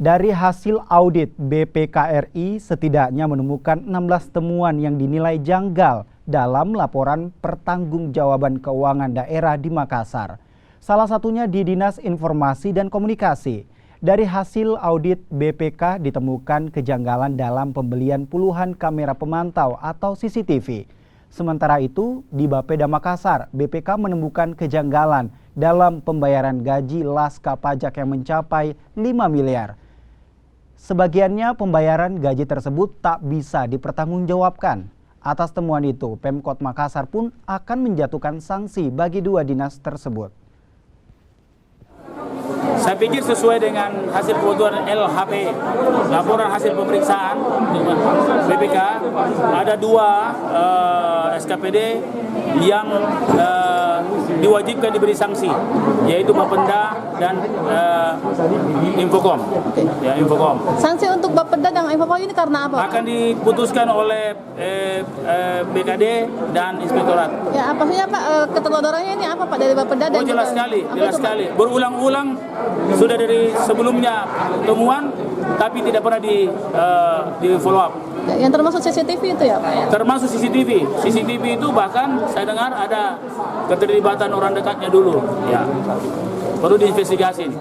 Dari hasil audit BPKRI setidaknya menemukan 16 temuan yang dinilai janggal dalam laporan pertanggungjawaban keuangan daerah di Makassar. Salah satunya di Dinas Informasi dan Komunikasi. Dari hasil audit BPK ditemukan kejanggalan dalam pembelian puluhan kamera pemantau atau CCTV. Sementara itu, di Bapeda Makassar, BPK menemukan kejanggalan dalam pembayaran gaji laska pajak yang mencapai 5 miliar. Sebagiannya pembayaran gaji tersebut tak bisa dipertanggungjawabkan. Atas temuan itu, Pemkot Makassar pun akan menjatuhkan sanksi bagi dua dinas tersebut. Saya pikir sesuai dengan hasil kebutuhan LHP, laporan hasil pemeriksaan BPK, ada dua SKPD yang diwajibkan diberi sanksi, yaitu Bapenda dan Infocom. Ya, Infocom. Sanksi untuk Bapenda dan Infocom ini karena apa? Akan diputuskan oleh BKD dan Inspektorat. Ya, apa saja Pak ketelodorannya ini apa Pak dari Bapenda dan jelas sekali. Berulang-ulang sudah dari sebelumnya temuan, tapi tidak pernah di follow up. Ya, yang termasuk CCTV itu ya Pak ya? Termasuk CCTV. CCTV itu bahkan saya dengar ada keterlibatan orang dekatnya dulu. Ya, perlu diinvestigasi.